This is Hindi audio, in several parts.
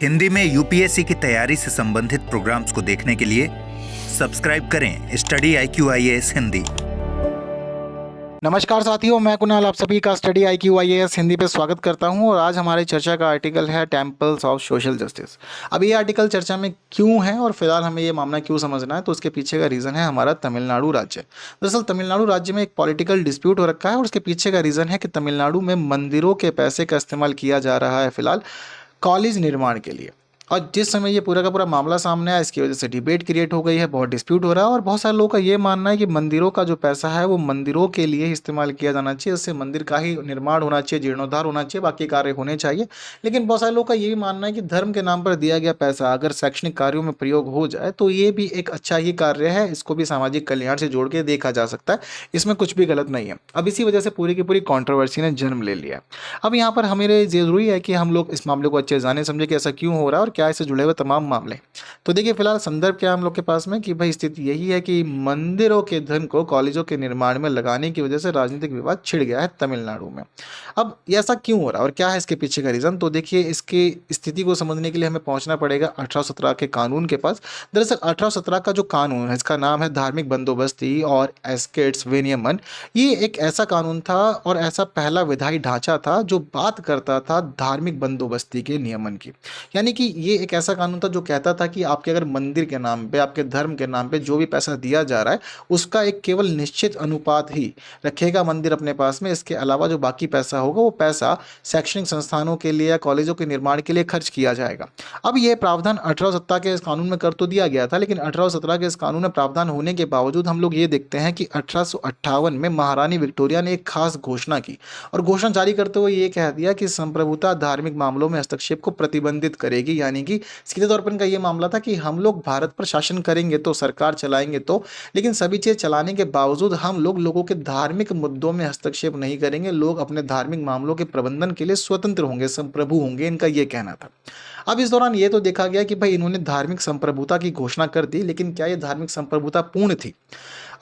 हिंदी में यूपीएससी की तैयारी से संबंधित प्रोग्राम्स को देखने के लिए सब्सक्राइब करें स्टडी IQIAS हिंदी। नमस्कार साथियों, मैं कुणाल आप सभी का स्टडी IQIAS हिंदी पे स्वागत करता हूं। और आज हमारी चर्चा का आर्टिकल है टेम्पल्स ऑफ सोशल जस्टिस। अब ये आर्टिकल चर्चा में क्यों है और फिलहाल हमें ये मामला क्यों समझना है, तो उसके पीछे का रीज़न है हमारा तमिलनाडु राज्य। दरअसल तमिलनाडु राज्य में एक पॉलिटिकल डिस्प्यूट हो रखा है और उसके पीछे का रीज़न है कि तमिलनाडु में मंदिरों के पैसे का इस्तेमाल किया जा रहा है फिलहाल कॉलेज निर्माण के लिए। और जिस समय ये पूरा का पूरा मामला सामने आया, इसकी वजह से डिबेट क्रिएट हो गई है, बहुत डिस्प्यूट हो रहा है और बहुत सारे लोगों का ये मानना है कि मंदिरों का जो पैसा है वो मंदिरों के लिए ही इस्तेमाल किया जाना चाहिए, इससे मंदिर का ही निर्माण होना चाहिए, जीर्णोद्धार होना चाहिए, बाकी कार्य होने चाहिए। लेकिन बहुत सारे लोगों का ये भी मानना है कि धर्म के नाम पर दिया गया पैसा अगर शैक्षणिक कार्यों में प्रयोग हो जाए तो ये भी एक अच्छा ही कार्य है, इसको भी सामाजिक कल्याण से जोड़ के देखा जा सकता है, इसमें कुछ भी गलत नहीं है। अब इसी वजह से पूरी की पूरी कॉन्ट्रोवर्सी ने जन्म ले लिया। अब यहाँ पर हमें ज़रूरी है कि हम लोग इस मामले को अच्छे जाने समझे कि ऐसा क्यों हो रहा है और क्या इससे जुड़े हुए तमाम मामले। तो देखिए फिलहाल संदर्भ क्या है हम लोग के पास में कि भाई स्थिति यही है कि मंदिरों के धन को कॉलेजों के निर्माण में लगाने की वजह से राजनीतिक विवाद छिड़ गया है तमिलनाडु में। अब ये ऐसा क्यों हो रहा है और क्या है इसके पीछे का रीज़न, तो देखिए इसकी स्थिति को समझने के लिए हमें पहुंचना पड़ेगा 1817 के कानून के पास। दरअसल 1817 का जो कानून है, इसका नाम है धार्मिक बंदोबस्ती और एस्केट्स विनियमन। ये एक ऐसा कानून था और ऐसा पहला विधायी ढांचा था जो बात करता था धार्मिक बंदोबस्ती के नियमन की। यानी कि ये एक ऐसा कानून था जो कहता था कि आपके अगर मंदिर के नाम पे, आपके धर्म के नाम पे जो भी पैसा दिया जा रहा है उसका एक केवल निश्चित अनुपात ही रखेगा मंदिर अपने पास में। इसके अलावा जो बाकी पैसा होगा वो पैसा शैक्षणिक संस्थानों के लिए या कॉलेजों के निर्माण के लिए खर्च किया जाएगा। अब ये प्रावधान 1817 के इस कानून में कर तो दिया गया था, लेकिन 1817 के इस कानून में प्रावधान होने के बावजूद हम लोग ये देखते हैं कि 1858 में महारानी विक्टोरिया ने एक खास घोषणा की और घोषणा जारी करते हुए ये कह दिया कि संप्रभुता धार्मिक मामलों में हस्तक्षेप को प्रतिबंधित करेगी। यानी कि सीधे तौर पर इनका ये मामला था कि हम लोग भारत पर शासन करेंगे तो, सरकार चलाएंगे तो, लेकिन सभी चीज़ चलाने के बावजूद हम लोग लोगों के धार्मिक मुद्दों में हस्तक्षेप नहीं करेंगे। लोग अपने धार्मिक मामलों के प्रबंधन के लिए स्वतंत्र होंगे, संप्रभु होंगे, इनका ये कहना था। अब इस दौरान ये तो देखा गया कि भाई इन्होंने धार्मिक संप्रभुता की घोषणा कर दी, लेकिन क्या ये धार्मिक संप्रभुता पूर्ण थी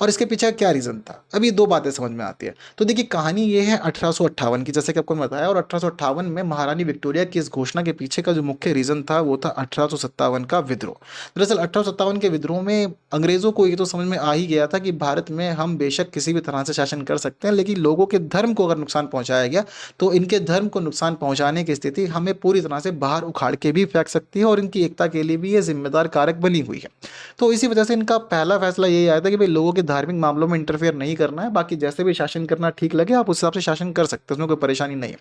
और इसके पीछे क्या रीज़न था? अब ये दो बातें समझ में आती है। तो देखिए कहानी ये है 1858 की, जैसे कि आपको मैं बताया, और 1858 में महारानी विक्टोरिया की इस घोषणा के पीछे का जो मुख्य रीज़न था वो था 1857 का विद्रोह। दरअसल 1857 के विद्रोह में अंग्रेज़ों को ये तो समझ में आ ही गया था कि भारत में हम बेशक किसी भी तरह से शासन कर सकते हैं, लेकिन लोगों के धर्म को अगर नुकसान पहुंचाया गया तो इनके धर्म को नुकसान पहुंचाने की स्थिति हमें पूरी तरह से बाहर उखाड़ के भी फेंक सकती है और इनकी एकता के लिए भी ये जिम्मेदार कारक बनी हुई है। तो इसी वजह से इनका पहला फैसला यही आया था कि भाई लोगों के धार्मिक मामलों में इंटरफेयर नहीं करना है, बाकी जैसे भी शासन करना ठीक लगे आप उस हिसाब से शासन कर सकते हैं, उसमें कोई परेशानी नहीं है।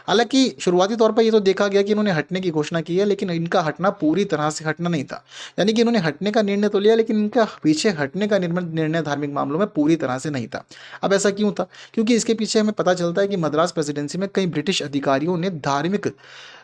हालांकि शुरुआती तौर पर ये तो देखा गया कि इन्होंने हटने की घोषणा की है, लेकिन इनका हटना पूरी तरह से हटना नहीं था। यानी कि इन्होंने हटने का निर्णय तो लिया, लेकिन इनका पीछे हटने का निर्णय धार्मिक मामलों में पूरी तरह से नहीं था। अब ऐसा क्यों था? क्योंकि इसके पीछे हमें पता चलता है कि मद्रास प्रेसिडेंसी में कई ब्रिटिश अधिकारियों ने धार्मिक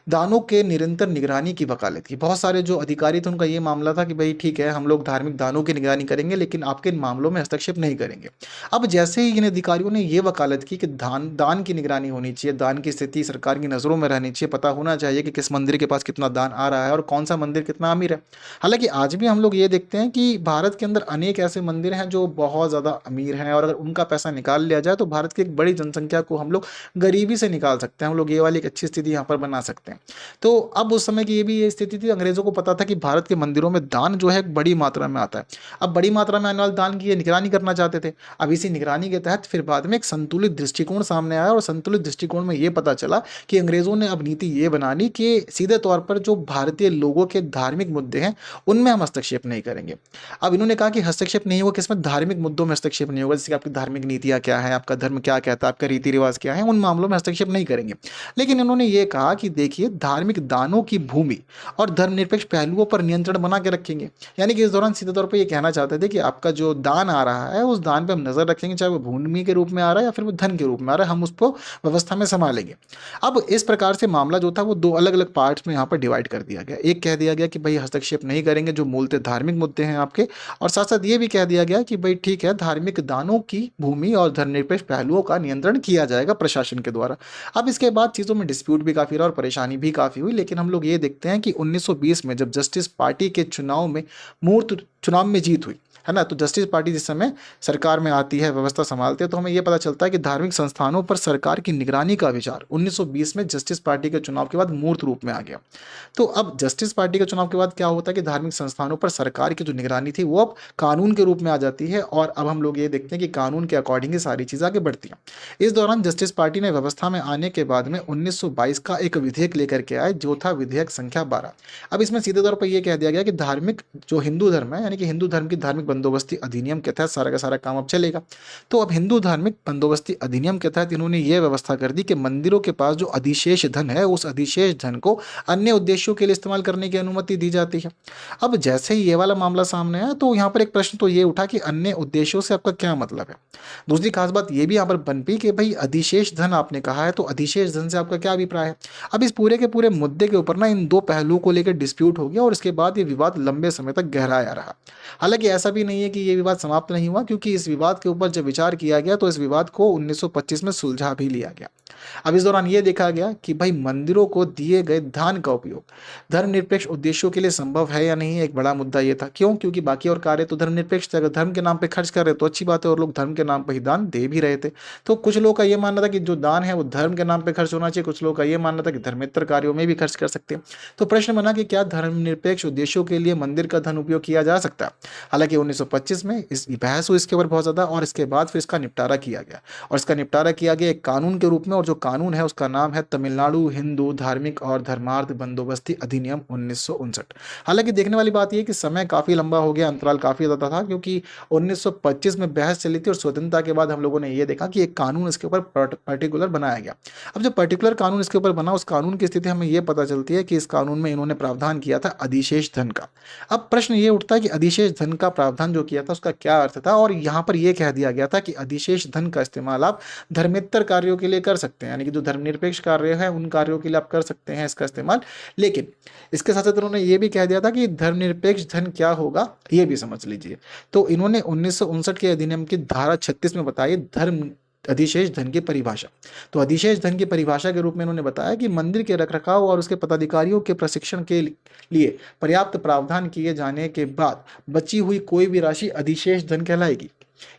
दानों के निरंतर निगरानी की वकालत की। बहुत सारे जो अधिकारी थे उनका ये मामला था कि भाई ठीक है हम लोग धार्मिक दानों की निगरानी करेंगे, लेकिन आपके इन मामलों में हस्तक्षेप नहीं करेंगे। अब जैसे ही इन अधिकारियों ने ये वकालत की कि दान की निगरानी होनी चाहिए, दान की स्थिति सरकार की नज़रों में रहनी चाहिए, पता होना चाहिए कि किस मंदिर के पास कितना दान आ रहा है और कौन सा मंदिर कितना अमीर है। हालांकि आज भी हम लोग ये देखते हैं कि भारत के अंदर अनेक ऐसे मंदिर हैं जो बहुत ज़्यादा अमीर हैं और अगर उनका पैसा निकाल लिया जाए तो भारत की एक बड़ी जनसंख्या को हम लोग गरीबी से निकाल सकते हैं। हम लोग ये वाली एक अच्छी स्थिति यहाँ पर बना सकते हैं। तो अब उस समय की ये भी ये स्थिति थी, अंग्रेजों को पता था कि भारत के मंदिरों में दान जो है बड़ी मात्रा में आता है। अब बड़ी मात्रा में आने वाले दान की ये निगरानी करना चाहते थे। अब इसी निगरानी के तहत फिर बाद में एक संतुलित दृष्टिकोण सामने आया और संतुलित दृष्टिकोण में ये पता चला कि अंग्रेजों ने अब नीति ये बनानी कि सीधे तौर पर जो भारतीय लोगों के धार्मिक मुद्दे हैं उनमें हम हस्तक्षेप नहीं करेंगे। अब इन्होंने कहा कि हस्तक्षेप नहीं होगा किसमें? धार्मिक मुद्दों में हस्तक्षेप नहीं होगा। जैसे कि आपकी धार्मिक नीतियाँ क्या है, आपका धर्म क्या कहता है, आपका रीति रिवाज क्या है, उन मामलों में हस्तक्षेप नहीं करेंगे। लेकिन इन्होंने ये कहा कि देखिए धार्मिक दानों की भूमि और धर्मनिरपेक्ष पहलुओं पर नियंत्रण बना के रखेंगे। यानी कि इस दौरान सीधे तौर पर ये कहना चाहते थे कि आपका जो दान आ रहा है उस दान पे हम नजर रखेंगे, चाहे वो भूमि के रूप में आ रहा है या फिर वो धन के रूप में आ रहा है, हम उसको व्यवस्था में संभालेंगे। अब इस प्रकार से मामला जो था वो दो अलग अलग पार्ट्स में यहाँ पर डिवाइड कर दिया गया। एक कह दिया गया कि भाई हस्तक्षेप नहीं करेंगे जो मूलतः धार्मिक मुद्दे हैं आपके, और साथ साथ ये भी कह दिया गया कि भाई ठीक है धार्मिक दानों की भूमि और धर्मनिरपेक्ष पहलुओं का नियंत्रण किया जाएगा प्रशासन के द्वारा। अब इसके बाद चीज़ों में डिस्प्यूट भी काफ़ी रहा और परेशानी भी काफ़ी हुई, लेकिन हम लोग ये देखते हैं कि 1920 में जब जस्टिस पार्टी के चुनाव में मूर्त चुनाव में जीत हुई, है ना। तो जस्टिस पार्टी जिस समय सरकार में आती है, व्यवस्था संभालती है, तो हमें यह पता चलता है कि धार्मिक संस्थानों पर सरकार की निगरानी का विचार 1920 में जस्टिस पार्टी के चुनाव के बाद मूर्त रूप में आ गया। तो अब जस्टिस पार्टी के चुनाव के बाद क्या होता है कि धार्मिक संस्थानों पर सरकार की जो निगरानी थी वो अब कानून के रूप में आ जाती है, और अब हम लोग ये देखते हैं कि कानून के अकॉर्डिंग ही सारी चीज़ें आगे बढ़ती हैं। इस दौरान जस्टिस पार्टी ने व्यवस्था में आने के बाद में 1922 का एक विधेयक लेकर के आए, जो था विधेयक संख्या 12। अब इसमें सीधे तौर पर यह कह दिया गया कि धार्मिक जो हिंदू धर्म है, यानी कि हिंदू धर्म की धार्मिक बंदोबस्ती अधिनियम के तहत सारा का सारा काम अब चलेगा। तो अब हिंदू धार्मिक बंदोबस्ती अधिनियम के तहत इन्होंने ये व्यवस्था कर दी कि मंदिरों के पास जो अधिशेष धन है, उस अधिशेष धन को अन्य उद्देश्यों के लिए इस्तेमाल करने की अनुमति दी जाती है। अब जैसे ही ये वाला मामला सामने आया, तो यहाँ पर एक प्रश्न तो ये उठा कि अन्य उद्देश्यों से आपका क्या मतलब है। दूसरी खास बात ये भी यहाँ पर बन पी कि भाई अधिशेष धन आपने कहा है, तो अधिशेष धन से आपका क्या अभिप्राय है। अब इस पूरे के पूरे मुद्दे के ऊपर ना इन दो पहलुओं को लेकर डिस्प्यूट हो गया, और इसके बाद ये विवाद लंबे समय तक गहराया रहा। हालांकि ऐसा भी नहीं है कि ये विवाद समाप्त नहीं हुआ, क्योंकि इस विवाद के ऊपर जब विचार किया गया तो इस विवाद को 1925 में सुलझा भी लिया गया। अब इस दौरान ये देखा गया कि भाई मंदिरों को दिए गए दान का उपयोग धर्मनिरपेक्ष उद्देश्यों के लिए संभव है या नहीं। एक बड़ा मुद्दा ये था, क्यों? क्योंकि बाकी और कार्य तो धर्मनिरपेक्ष थे, अगर धर्म के नाम पे खर्च कर रहे तो अच्छी बात है, और लोग धर्म के नाम पर ही दान दे भी रहे थे। तो कुछ लोगों का ये मानना था कि जो दान है वो धर्म के नाम पे खर्च होना चाहिए, कुछ लोगों का ये मानना था कि धर्मेतर कार्यों में भी खर्च कर सकते हैं। तो प्रश्न बना कि क्या धर्मनिरपेक्ष उद्देश्यों के लिए मंदिर का धन उपयोग किया जा सकता है। हालांकि 1925 में इस बहस हुई इसके ऊपर बहुत ज्यादा, और इसके बाद फिर इसका निपटारा किया गया, और इसका निपटारा किया गया एक कानून के रूप में, और जो कानून है उसका नाम है तमिलनाडु हिंदू धार्मिक और धर्मार्थ बंदोबस्ती अधिनियम 1959। हालांकि देखने वाली बात यह कि समय काफी लंबा हो गया, अंतराल काफी ज्यादा था, क्योंकि 1925 में बहस चली थी और स्वतंत्रता के बाद हम लोगों ने यह देखा कि एक कानून इसके ऊपर पर्टिकुलर बनाया गया। अब जो पर्टिकुलर कानून इसके ऊपर बना, उस कानून की स्थिति हमें यह पता चलती है कि इस कानून में इन्होंने प्रावधान किया था अधिशेष धन का। अब प्रश्न ये उठता है कि अधिशेष धन का प्रावधान जो किया था उसका क्या अर्थ था, और यहाँ पर यह कह दिया गया था कि अधिशेष धन का इस्तेमाल आप धर्मेतर कार्यों के लिए कर सकते हैं, यानी कि जो धर्मनिरपेक्ष कार्य है उन कार्यों के लिए आप कर सकते हैं इसका इस्तेमाल। लेकिन इसके साथ साथ उन्होंने ये भी कह दिया था कि धर्मनिरपेक्ष धन क्या होगा ये भी समझ लीजिए। तो इन्होंने 1959 के अधिनियम की धारा 36 में बताई धर्म अधिशेष धन की परिभाषा। तो अधिशेष धन की परिभाषा के रूप में इन्होंने बताया कि मंदिर के रखरखाव और उसके पदाधिकारियों के प्रशिक्षण के लिए पर्याप्त प्रावधान किए जाने के बाद बची हुई कोई भी राशि अधिशेष धन कहलाएगी।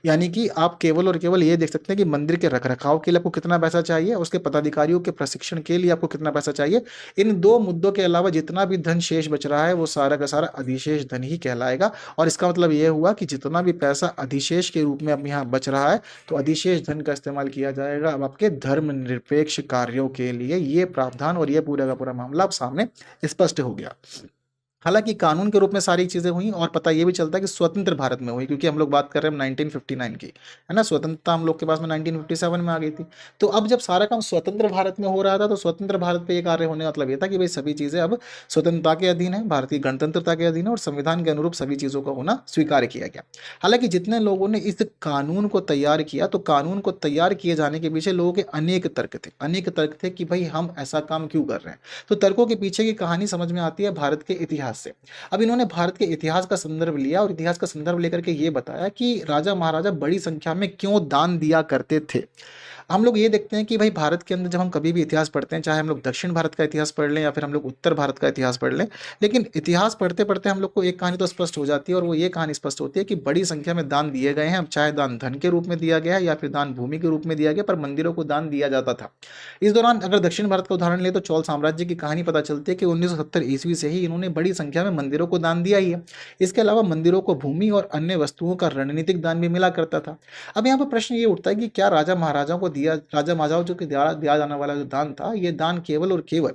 यानी कि आप केवल और केवल ये देख सकते हैं कि मंदिर के रखरखाव के लिए आपको कितना पैसा चाहिए, उसके पदाधिकारियों के प्रशिक्षण के लिए आपको कितना पैसा चाहिए। इन दो मुद्दों के अलावा जितना भी धन शेष बच रहा है वो सारा का सारा अधिशेष धन ही कहलाएगा। और इसका मतलब ये हुआ कि जितना भी पैसा अधिशेष के रूप में अब यहाँ बच रहा है तो अधिशेष धन का इस्तेमाल किया जाएगा अब आपके धर्मनिरपेक्ष कार्यों के लिए। ये प्रावधान और ये पूरा का पूरा मामला अब सामने स्पष्ट हो गया। हालांकि कानून के रूप में सारी चीजें हुई, और पता ये भी चलता है कि स्वतंत्र भारत में हुई, क्योंकि हम लोग बात कर रहे हैं 1959 की, है ना। स्वतंत्रता हम लोग के पास में 1957 में आ गई थी। तो अब जब सारा काम स्वतंत्र भारत में हो रहा था तो स्वतंत्र भारत पे ये कार्य होने का मतलब ये था कि भाई सभी चीजें अब स्वतंत्रता के अधीन है, भारतीय गणतंत्रता के अधीन है, और संविधान के अनुरूप सभी चीजों का होना स्वीकार किया गया। हालांकि जितने लोगों ने इस कानून को तैयार किया, तो कानून को तैयार किए जाने के पीछे लोगों के अनेक तर्क थे कि भाई हम ऐसा काम क्यों कर रहे हैं। तो तर्कों के पीछे की कहानी समझ में आती है भारत के इतिहास से। अब इन्होंने भारत के इतिहास का संदर्भ लिया, और इतिहास का संदर्भ लेकर के ये बताया कि राजा महाराजा बड़ी संख्या में क्यों दान दिया करते थे। हम लोग ये देखते हैं कि भाई भारत के अंदर जब हम कभी भी इतिहास पढ़ते हैं, चाहे हम लोग दक्षिण भारत का इतिहास पढ़ लें या फिर हम लोग उत्तर भारत का इतिहास पढ़ लें, लेकिन इतिहास पढ़ते पढ़ते हम लोग को एक कहानी तो स्पष्ट हो जाती है, और वो ये कहानी स्पष्ट होती है कि बड़ी संख्या में दान दिए गए हैं। अब चाहे दान धन के रूप में दिया गया है या फिर दान भूमि के रूप में दिया गया, पर मंदिरों को दान दिया जाता था। इस दौरान अगर दक्षिण भारत का उदाहरण ले तो चोल साम्राज्य की कहानी पता चलती है कि 1970 ईस्वी से ही इन्होंने बड़ी संख्या में मंदिरों को दान दिया ही है। इसके अलावा मंदिरों को भूमि और अन्य वस्तुओं का रणनीतिक दान भी मिला करता था। अब यहाँ पर प्रश्न ये उठता है कि क्या राजा महाराजाओं को राजा महाराजाओं जो कि दिया जाने वाला जो दान था, ये दान केवल और केवल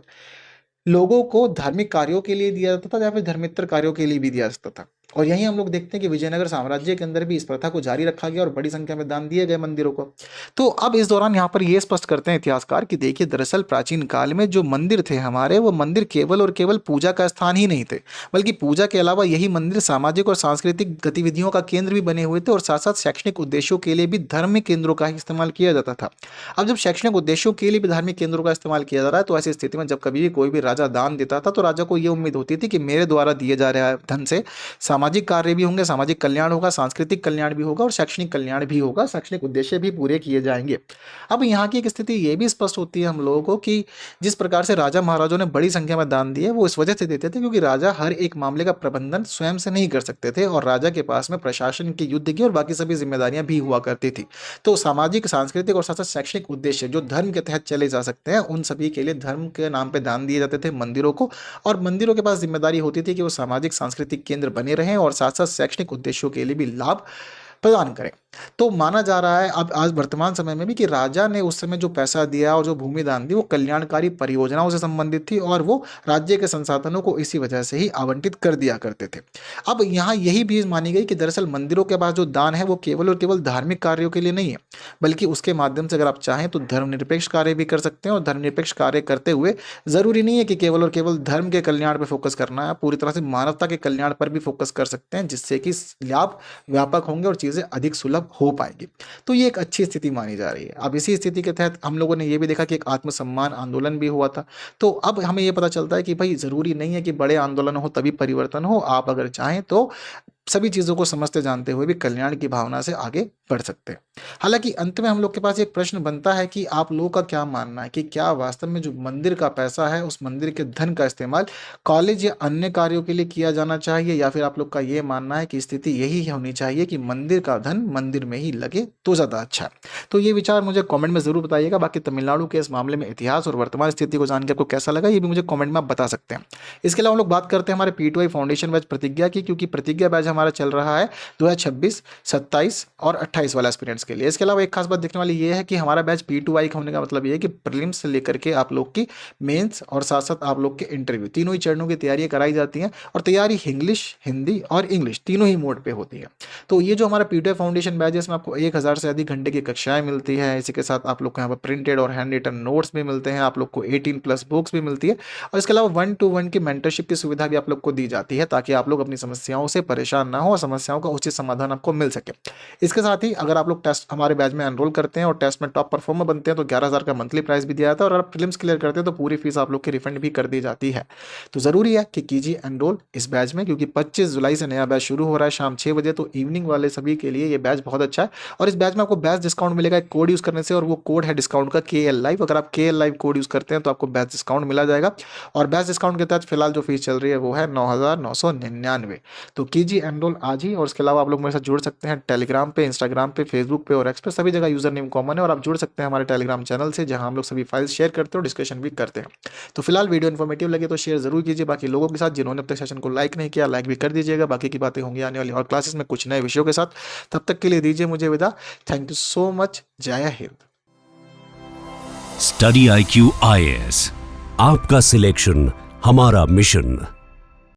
लोगों को धार्मिक कार्यों के लिए दिया जाता था या फिर धर्मेतर कार्यों के लिए भी दिया जाता था। और यही हम लोग देखते हैं कि विजयनगर साम्राज्य के अंदर भी इस प्रथा को जारी रखा गया और बड़ी संख्या में दान दिए गए मंदिरों को। तो अब इस दौरान यहाँ पर ये स्पष्ट करते हैं इतिहासकार कि देखिए दरअसल प्राचीन काल में जो मंदिर थे हमारे, वो मंदिर केवल और केवल पूजा का स्थान ही नहीं थे, बल्कि पूजा के अलावा यही मंदिर सामाजिक और सांस्कृतिक गतिविधियों का केंद्र भी बने हुए थे, और साथ साथ शैक्षणिक उद्देश्यों के लिए भी धार्मिक केंद्रों का ही इस्तेमाल किया जाता था। अब जब शैक्षणिक उद्देश्यों के लिए भी धार्मिक केंद्रों का इस्तेमाल किया जा रहा है, तो ऐसी स्थिति में जब कभी भी कोई भी राजा दान देता था तो राजा को ये उम्मीद होती थी कि मेरे द्वारा दिए जा रहे धन से सामाजिक कार्य भी होंगे, सामाजिक कल्याण होगा, सांस्कृतिक कल्याण भी होगा और शैक्षणिक कल्याण भी होगा, शैक्षणिक उद्देश्य भी पूरे किए जाएंगे। अब यहाँ की एक स्थिति ये भी स्पष्ट होती है हम लोगों को कि जिस प्रकार से राजा महाराजों ने बड़ी संख्या में दान दिए वो इस वजह से देते थे क्योंकि राजा हर एक मामले का प्रबंधन स्वयं से नहीं कर सकते थे और राजा के पास में प्रशासन की, युद्ध की और बाकी सभी जिम्मेदारियां भी हुआ करती थी। तो सामाजिक, सांस्कृतिक और साथ साथ शैक्षणिक उद्देश्य जो धर्म के तहत चले जा सकते हैं उन सभी के लिए धर्म के नाम पे दान दिए जाते थे मंदिरों को, और मंदिरों के पास जिम्मेदारी होती थी कि वो सामाजिक सांस्कृतिक केंद्र बने रहें और साथ साथ शैक्षणिक उद्देश्यों के लिए भी लाभ प्रदान करें। तो माना जा रहा है अब आज वर्तमान समय में भी कि राजा ने उस समय जो पैसा दिया और जो भूमि दान दी वो कल्याणकारी परियोजनाओं से संबंधित थी और वो राज्य के संसाधनों को इसी वजह से ही आवंटित कर दिया करते थे। अब यहाँ यही भी मानी गई कि दरअसल मंदिरों के पास जो दान है वो केवल और केवल धार्मिक कार्यों के लिए नहीं है, बल्कि उसके माध्यम से अगर आप चाहें तो धर्मनिरपेक्ष कार्य भी कर सकते हैं। और धर्मनिरपेक्ष कार्य करते हुए जरूरी नहीं है कि केवल और केवल धर्म के कल्याण पर फोकस करना है, पूरी तरह से मानवता के कल्याण पर भी फोकस कर सकते हैं, जिससे कि लाभ व्यापक होंगे और चीजें अधिक सुलभ हो पाएगी। तो ये एक अच्छी स्थिति मानी जा रही है। अब इसी स्थिति के तहत हम लोगों ने ये भी देखा कि एक आत्मसम्मान आंदोलन भी हुआ था। तो अब हमें ये पता चलता है कि भाई जरूरी नहीं है कि बड़े आंदोलन हो तभी परिवर्तन हो, आप अगर चाहें तो सभी चीजों को समझते जानते हुए भी कल्याण की भावना से आगे बढ़ सकते हैं। हालांकि अंत में हम लोग के पास एक प्रश्न बनता है कि आप लोगों का क्या मानना है कि क्या वास्तव में जो मंदिर का पैसा है उस मंदिर के धन का इस्तेमाल कॉलेज या अन्य कार्यों के लिए किया जाना चाहिए, या फिर आप लोग का ये मानना है कि स्थिति यही होनी चाहिए कि मंदिर का धन मंदिर में ही लगे तो ज्यादा अच्छा है। तो ये विचार मुझे कमेंट में जरूर बताइएगा। बाकी तमिलनाडु के इस मामले में इतिहास और वर्तमान स्थिति को जानकर आपको कैसा लगा ये भी मुझे कमेंट में आप बता सकते हैं। इसके अलावा हम लोग बात करते हैं हमारे P2I फाउंडेशन बैच प्रतिज्ञा की, क्योंकि प्रतिज्ञा बैच हमारा चल रहा है 2026, 27 और 28 वाले एस्पिरेंट्स के लिए। इसके अलावा एक खास बात देखने वाली ये है कि हमारा बैच P2I होने का मतलब ये है कि प्रीलिम्स से लेकर के आप लोग की मेंस और साथ साथ आप लोग के इंटरव्यू, तीनों ही चरणों की तैयारियां कराई जाती हैं और तैयारी इंग्लिश, हिंदी और इंग्लिश तीनों ही मोड पे होती है। तो ये जो हमारा P2I फाउंडेशन बैच है इसमें आपको 1000 से अधिक घंटे की कक्षाएं मिलती है। इसी के साथ आप लोग को यहाँ पर प्रिंटेड और हैंड रिटन नोट्स भी मिलते हैं, आप लोग को 18+ बुक्स भी मिलती है और इसके अलावा 1-to-1 की मेंटरशिप की सुविधा भी आप लोग को दी जाती है ताकि आप लोग अपनी समस्याओं से परेशान ना हो और समस्याओं का उचित समाधान आपको मिल सके। इसके साथ ही अगर आप लोग टेस्ट हमारे बैच में एनरोल करते हैं और टेस्ट में टॉप परफॉर्मर बनते हैं तो 11,000 का मंथली प्राइस भी दिया जाता है, और अगर प्रीलिम्स क्लियर करते हैं तो पूरी फीस आप लोग की रिफंड भी कर दी जाती है। तो जरूरी है कि कीजिए एनरोल इस बैच में, क्योंकि 25 जुलाई से नया बैच शुरू हो रहा है शाम 6 बजे। तो इवनिंग वाले सभी के लिए ये बैच बहुत अच्छा है और इस बैच में आपको बैच डिस्काउंट मिलेगा एक कोड यूज करने से, और वो कोड है डिस्काउंट का KL Live। अगर आप KL Live कोड यूज करते हैं तो आपको बैच डिस्काउंट मिला जाएगा और बैच डिस्काउंट के तहत फिलहाल जो फीस चल रही है वो है 9,999। तो कीजिए एनरोल आज ही। और इसके अलावा आप लोग मेरे साथ जुड़ सकते हैं टेलीग्राम पे, इंस्टाग्राम पे, फेसबुक पे और एक्स पे, सभी जगह यूजर नेम कॉमन है और आप जुड़ सकते हैं हमारे टेलीग्राम चैनल से जहां हम लोग सभी फाइल्स शेयर करते हैं और डिस्कशन भी करते हैं। तो फिलहाल वीडियो इन्फॉर्मेटिव लगे तो शेयर जरूर कीजिए बाकी लोगों के साथ, जिन्होंने अब तक सेशन को लाइक नहीं किया लाइक भी कर दीजिएगा। बाकी की बातें होंगी आने वाली और क्लासेस में कुछ नए विषयों के साथ। तब तक के लिए दीजिए मुझे विदा। Thank you so much. जय हिंद। स्टडी IQ IAS, आपका सिलेक्शन हमारा मिशन।